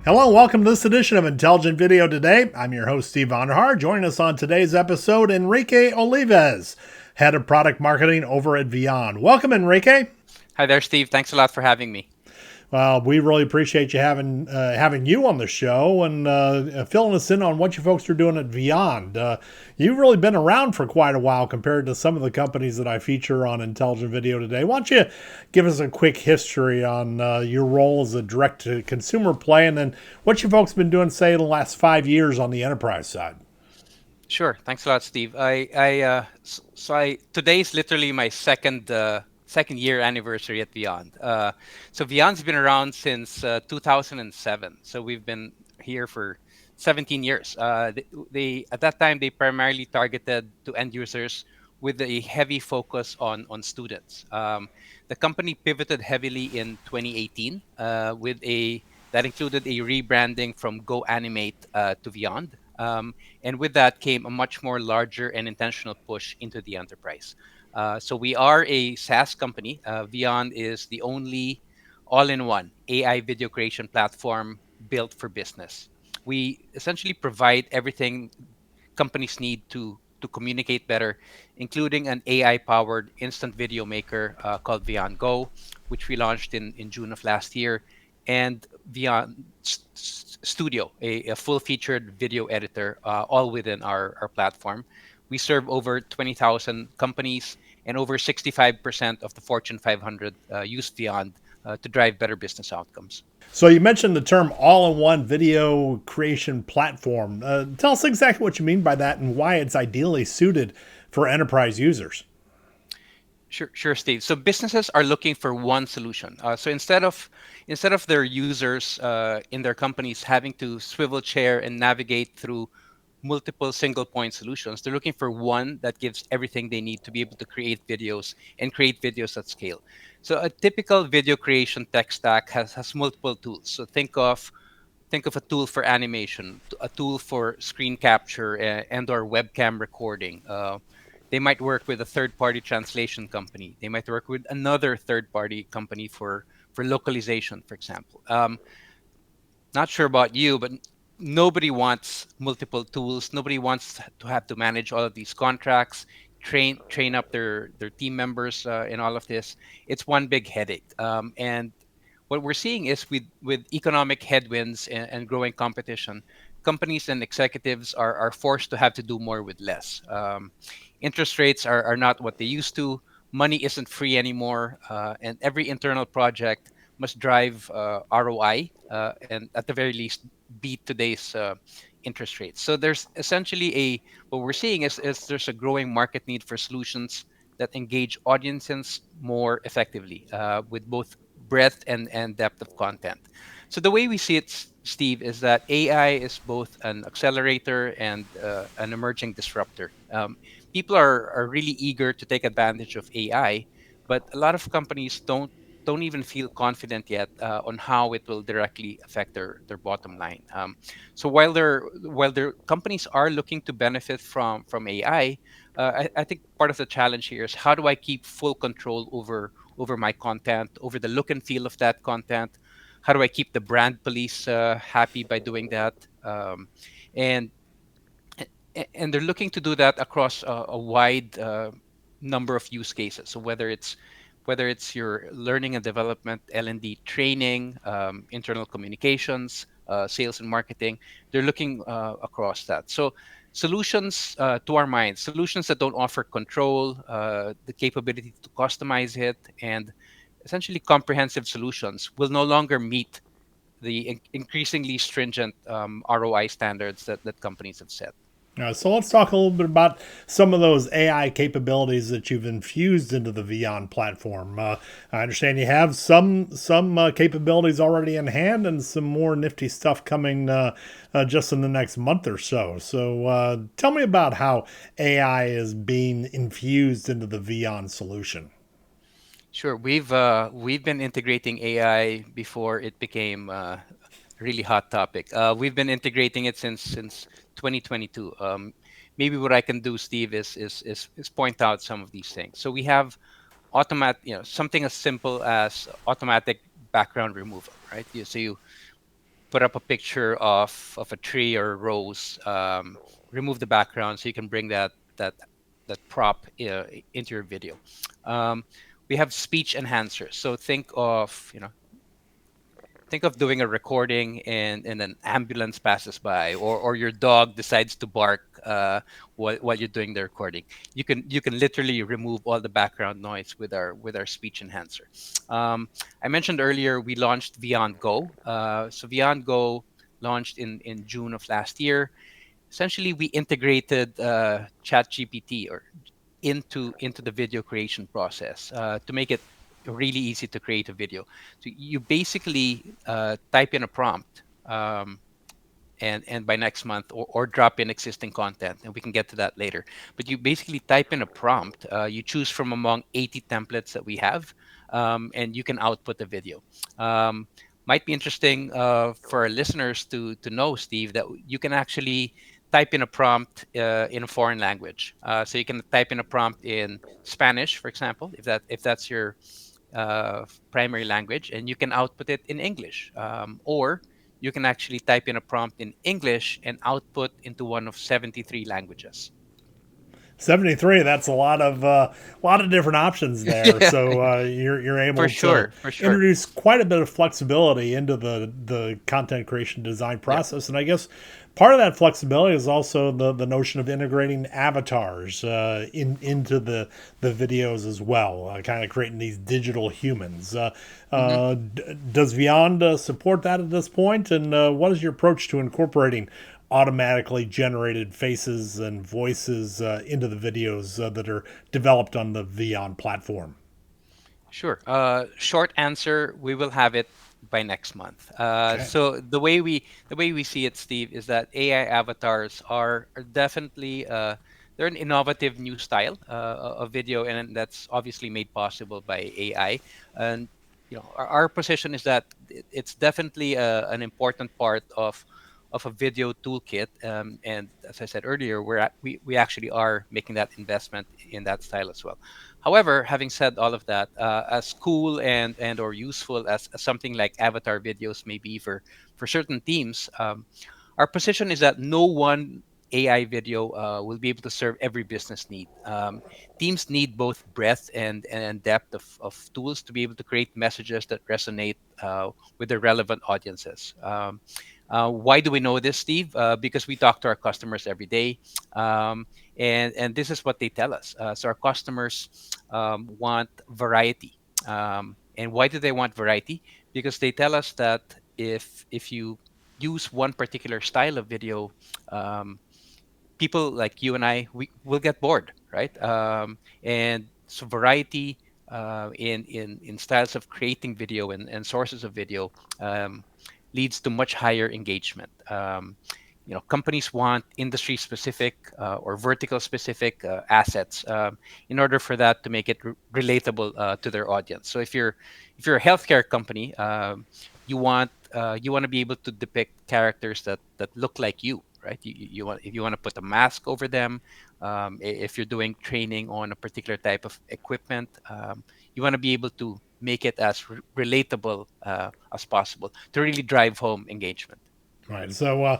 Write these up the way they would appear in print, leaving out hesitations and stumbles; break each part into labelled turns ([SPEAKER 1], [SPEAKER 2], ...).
[SPEAKER 1] Hello, welcome to this edition of Intelligent Video Today. I'm your host, Steve Vonderhaar. Joining us on today's episode, Enrique Olives, Head of Product Marketing over at Vyond. Welcome, Enrique.
[SPEAKER 2] Hi there, Steve. Thanks a lot for having me.
[SPEAKER 1] Well, we really appreciate you having you on the show and filling us in on what you folks are doing at Vyond. You've really been around for quite a while compared to some of the companies that I feature on Intelligent Video Today. Why don't you give us a quick history on your role as a direct-to-consumer play, and then what you folks been doing, say, the last 5 years on the enterprise side?
[SPEAKER 2] Sure. Thanks a lot, Steve. Today is literally my second year anniversary at Vyond. So Vyond's been around since 2007. So we've been here for 17 years. They at that time they primarily targeted to end users with a heavy focus on students. The company pivoted heavily in 2018 with a that included a rebranding from Go Animate to Vyond. And with that came a much more larger and intentional push into the enterprise. So we are a SaaS company. Vyond is the only all-in-one AI video creation platform built for business. We essentially provide everything companies need to communicate better, including an AI-powered instant video maker called Vyond Go, which we launched in June of last year, and Vyond Studio, a full-featured video editor, all within our platform. We serve over 20,000 companies, and over 65% of the Fortune 500 use Vyond to drive better business outcomes.
[SPEAKER 1] So you mentioned the term all-in-one video creation platform. Tell us exactly what you mean by that and why it's ideally suited for enterprise users.
[SPEAKER 2] Sure, Steve. So businesses are looking for one solution. So instead of their users in their companies having to swivel chair and navigate through multiple single point solutions, they're looking for one that gives everything they need to be able to create videos and create videos at scale. So a typical video creation tech stack has multiple tools. So think of a tool for animation, a tool for screen capture and/or webcam recording. They might work with a third-party translation company. They might work with another third-party company for localization, for example. Not sure about you, but nobody wants multiple tools. Nobody wants to have to manage all of these contracts, train up their team members in all of this. It's one big headache. And what we're seeing is with economic headwinds and growing competition, companies and executives are forced to have to do more with less. Interest rates are not what they used to. Money isn't free anymore, and every internal project must drive ROI and at the very least beat today's interest rates. So there's essentially what we're seeing is there's a growing market need for solutions that engage audiences more effectively with both breadth and depth of content. So the way we see it, Steve, is that AI is both an accelerator and an emerging disruptor. People are really eager to take advantage of AI, but a lot of companies don't even feel confident yet on how it will directly affect their bottom line. So while their companies are looking to benefit from AI, I think part of the challenge here is how do I keep full control over my content, over the look and feel of that content? How do I keep the brand police happy by doing that? And and they're looking to do that across a wide number of use cases. So whether it's your learning and development, L&D training, internal communications, sales and marketing, they're looking across that. So solutions to our minds, solutions that don't offer control, the capability to customize it, and essentially comprehensive solutions will no longer meet the increasingly stringent ROI standards that companies have set.
[SPEAKER 1] So let's talk a little bit about some of those AI capabilities that you've infused into the Vyond platform. I understand you have some capabilities already in hand, and some more nifty stuff coming just in the next month or so. So tell me about how AI is being infused into the Vyond solution.
[SPEAKER 2] Sure. We've been integrating AI before it became a really hot topic. We've been integrating it since 2022. Maybe what I can do, Steve, is point out some of these things. So we have something as simple as automatic background removal, right? So put up a picture of a tree or a rose, remove the background so you can bring that that prop into your video. Um, we have speech enhancers. So think of doing a recording and an ambulance passes by, or your dog decides to bark while you're doing the recording. You can literally remove all the background noise with our speech enhancer. I mentioned earlier we launched Vyond Go. So Vyond Go launched in June of last year. Essentially, we integrated ChatGPT or into the video creation process to make it really easy to create a video. So you basically type in a prompt, and by next month, or drop in existing content, and we can get to that later. But you basically type in a prompt. You choose from among 80 templates that we have, and you can output a video. Um, might be interesting for our listeners to know, Steve, that you can actually type in a prompt in a foreign language. So you can type in a prompt in Spanish, for example, if that's your primary language, and you can output it in English. Or you can actually type in a prompt in English and output into one of 73 languages.
[SPEAKER 1] 73, that's a lot of different options there,
[SPEAKER 2] Yeah,
[SPEAKER 1] so you're
[SPEAKER 2] for
[SPEAKER 1] able to
[SPEAKER 2] sure, for sure.
[SPEAKER 1] introduce quite a bit of flexibility into the content creation design
[SPEAKER 2] Yeah.
[SPEAKER 1] process. And I guess part of that flexibility is also the notion of integrating avatars into the videos as well, kind of creating these digital humans.
[SPEAKER 2] hmm
[SPEAKER 1] Does Vyond support that at this point? And what is your approach to incorporating automatically generated faces and voices into the videos that are developed on the Vyond platform?
[SPEAKER 2] Sure. Short answer: we will have it by next month.
[SPEAKER 1] Okay.
[SPEAKER 2] So the way we see it, Steve, is that AI avatars are definitely they're an innovative new style of video, and that's obviously made possible by AI. And our position is that it's definitely an important part of a video toolkit. And as I said earlier, we actually are making that investment in that style as well. However, having said all of that, as cool and or useful as something like avatar videos may be for certain teams, our position is that no one AI video will be able to serve every business need. Teams need both breadth and depth of tools to be able to create messages that resonate with the relevant audiences. Why do we know this, Steve? Because we talk to our customers every day, um, and this is what they tell us. So our customers want variety. And why do they want variety? Because they tell us that if you use one particular style of video, um, people like you and I, we will get bored, right? And so variety in styles of creating video and sources of video um, leads to much higher engagement. Companies want industry specific or vertical specific assets in order for that to make it relatable to their audience. So if you're a healthcare company, you want to be able to depict characters that look like you, right? You want, if you want to put a mask over them, if you're doing training on a particular type of equipment, you want to be able to make it as relatable as possible to really drive home engagement.
[SPEAKER 1] Right. So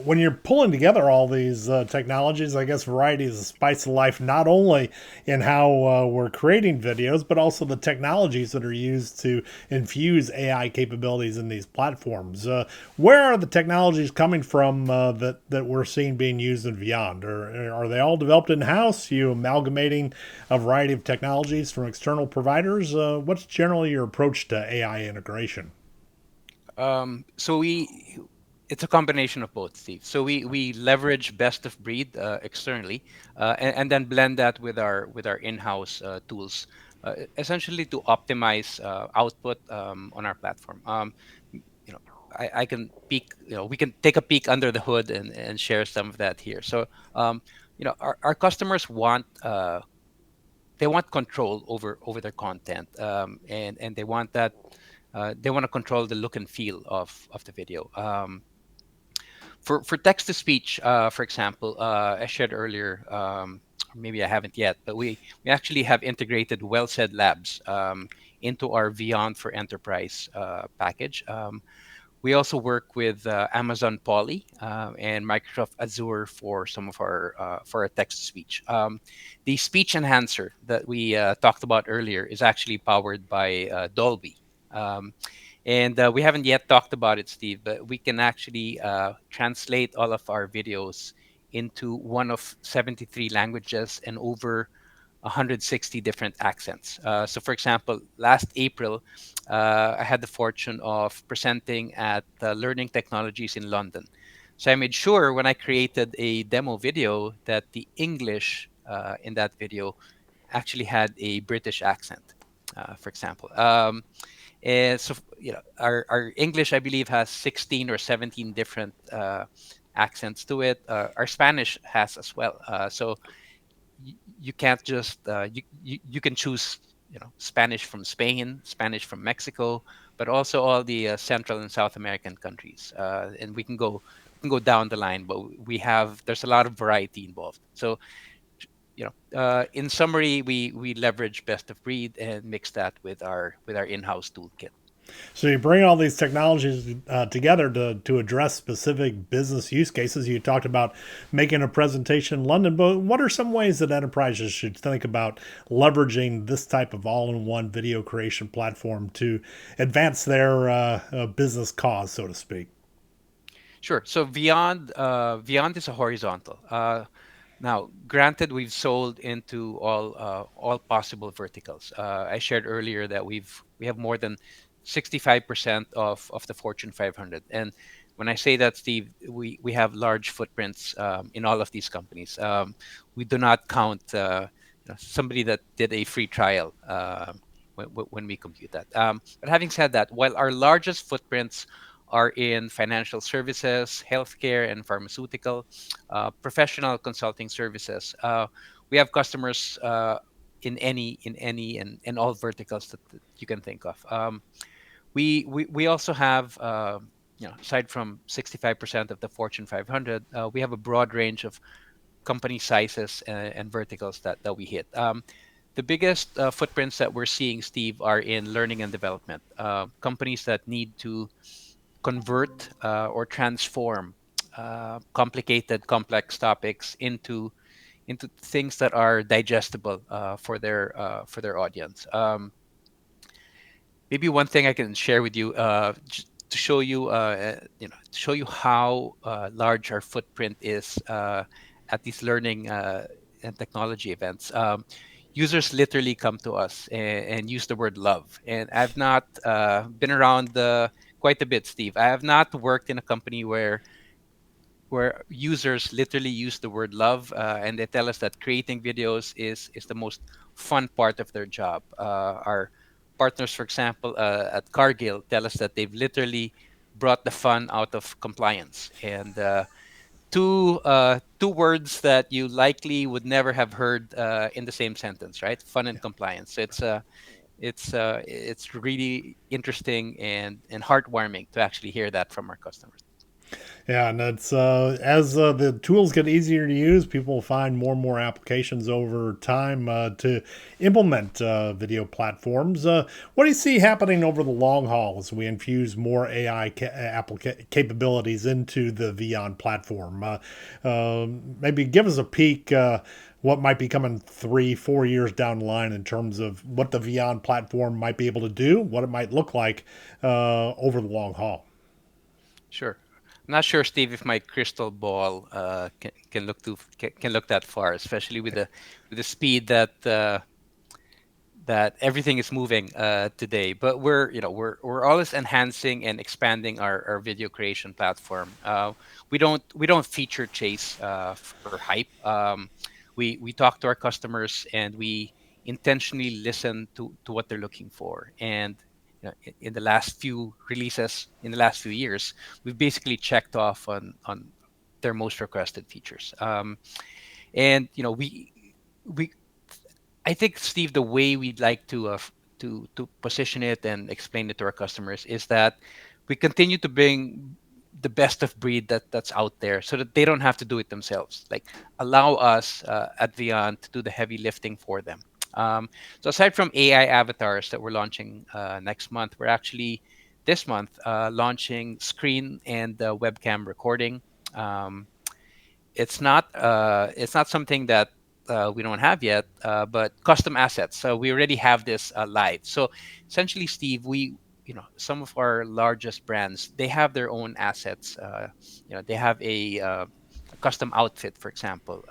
[SPEAKER 1] when you're pulling together all these technologies, I guess variety is the spice of life, not only in how we're creating videos, but also the technologies that are used to infuse AI capabilities in these platforms. Where are the technologies coming from that we're seeing being used in Vyond? Or are they all developed in house? You amalgamating a variety of technologies from external providers? What's generally your approach to AI integration?
[SPEAKER 2] So it's a combination of both, Steve. So we leverage best of breed externally, and then blend that with our in-house tools, essentially to optimize output on our platform. You know, I can peek. We can take a peek under the hood and share some of that here. So our customers want control over their content, and they want to control the look and feel of the video. For text to speech, for example, I shared earlier, or maybe I haven't yet, but we actually have integrated Well Said Labs into our Vyond for Enterprise package. We also work with Amazon Poly and Microsoft Azure for our text to speech. The speech enhancer that we talked about earlier is actually powered by Dolby. Um, and we haven't yet talked about it, Steve, but we can actually translate all of our videos into one of 73 languages and over 160 different accents. So, for example, last April, I had the fortune of presenting at Learning Technologies in London. So, I made sure when I created a demo video that the English in that video actually had a British accent, for example. And so, our English, I believe, has 16 or 17 different accents to it. Our Spanish has as well. So you can't just you can choose Spanish from Spain, Spanish from Mexico, but also all the Central and South American countries, and we can go down the line, but there's a lot of variety involved. So in summary, we leverage best of breed and mix that with our in-house toolkit.
[SPEAKER 1] So you bring all these technologies together to address specific business use cases. You talked about making a presentation in London, but what are some ways that enterprises should think about leveraging this type of all-in-one video creation platform to advance their business cause, so to speak?
[SPEAKER 2] Sure. So Vyond is a horizontal. Now, granted, we've sold into all possible verticals. I shared earlier that we have more than 65% of the Fortune 500, and when I say that, Steve, we have large footprints in all of these companies. We do not count somebody that did a free trial when we compute that. But having said that, while our largest footprints are in financial services, healthcare, and pharmaceutical, professional consulting services. We have customers in any and all verticals that you can think of. We also have aside from 65% of the Fortune 500, we have a broad range of company sizes and verticals that we hit. The biggest footprints that we're seeing, Steve, are in learning and development. Companies that need to convert or transform complicated, complex topics into things that are digestible for their audience. Maybe one thing I can share with you to show you how large our footprint is at these learning and technology events. Users literally come to us and use the word love. And I've not been around quite a bit, Steve. I have not worked in a company where users literally use the word love, and they tell us that creating videos is the most fun part of their job. Our partners, for example, at Cargill, tell us that they've literally brought the fun out of compliance. And two words that you likely would never have heard in the same sentence, right? Fun and compliance. So it's really interesting and heartwarming to actually hear that from our customers.
[SPEAKER 1] Yeah, and it's as the tools get easier to use, people find more and more applications over time to implement video platforms. What do you see happening over the long haul as we infuse more AI capabilities into the Vyond platform? Maybe give us a peek. What might be coming 3, 4 years down the line in terms of what the Vyond platform might be able to do, what it might look like over the long haul.
[SPEAKER 2] Sure. I'm not sure, Steve, if my crystal ball can look that far, especially with the speed that everything is moving today. But we're always enhancing and expanding our video creation platform. We don't feature chase for hype. We talk to our customers and we intentionally listen to what they're looking for. And in the last few releases, in the last few years, we've basically checked off on their most requested features. And we I think, Steve, the way we'd like to position it and explain it to our customers is that we continue to bring the best of breed that's out there, so that they don't have to do it themselves. Like, allow us at Vyond to do the heavy lifting for them. So aside from AI avatars that we're launching next month, we're actually this month, launching screen and webcam recording. Um, it's not something that we don't have yet, but custom assets. So we already have this live. So essentially, Steve, some of our largest brands, they have their own assets. They have a custom outfit, for example,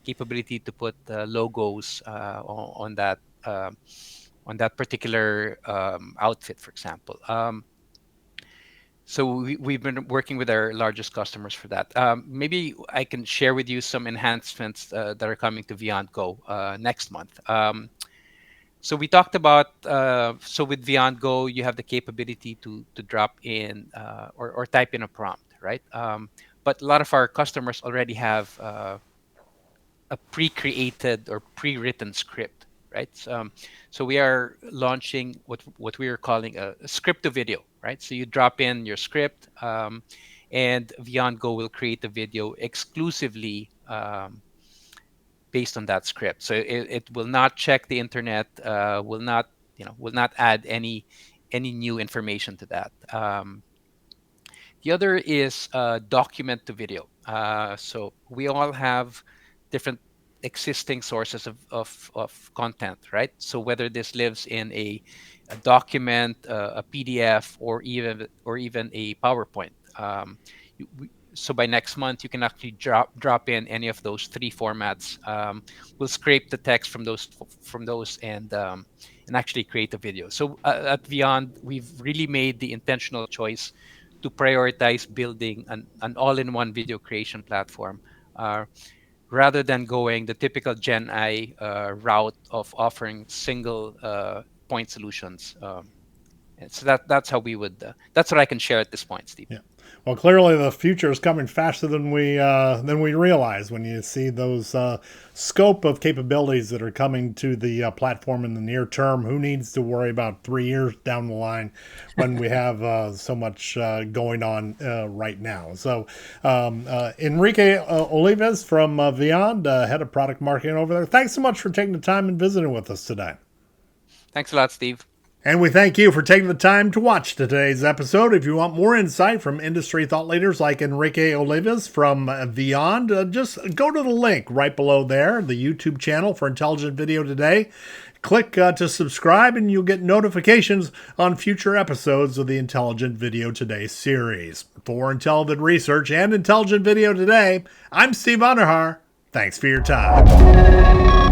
[SPEAKER 2] capability to put logos on that particular outfit, for example. So we've been working with our largest customers for that. Maybe I can share with you some enhancements that are coming to Vyond Go next month. So we talked about so with Vyond Go, you have the capability to drop in or type in a prompt, right? But a lot of our customers already have a pre-created or pre-written script, right? So we are launching what we are calling a script to video, right? So you drop in your script, and Vyond Go will create a video exclusively based on that script. So it will not check the internet, will not add any new information to that. The other is document to video. So we all have different existing sources of content, right? So whether this lives in a document, a PDF, or even a PowerPoint. So by next month, you can actually drop in any of those three formats. We'll scrape the text from those and actually create a video. So at Vyond, we've really made the intentional choice to prioritize building an all-in-one video creation platform uh, rather than going the typical Gen I route of offering single point solutions. And so that's how we would. That's what I can share at this point, Steve.
[SPEAKER 1] Yeah. Well, clearly the future is coming faster than we realize when you see those scope of capabilities that are coming to the platform in the near term. Who needs to worry about 3 years down the line when we have so much going on right now? So, Enrique Olives from Vyond, head of product marketing over there. Thanks so much for taking the time and visiting with us today.
[SPEAKER 2] Thanks a lot, Steve.
[SPEAKER 1] And we thank you for taking the time to watch today's episode. If you want more insight from industry thought leaders like Enrique Olives from Vyond, just go to the link right below there, the YouTube channel for Intelligent Video Today. Click to subscribe and you'll get notifications on future episodes of the Intelligent Video Today series. For Intelligent Research and Intelligent Video Today, I'm Steve Onderhaar. Thanks for your time.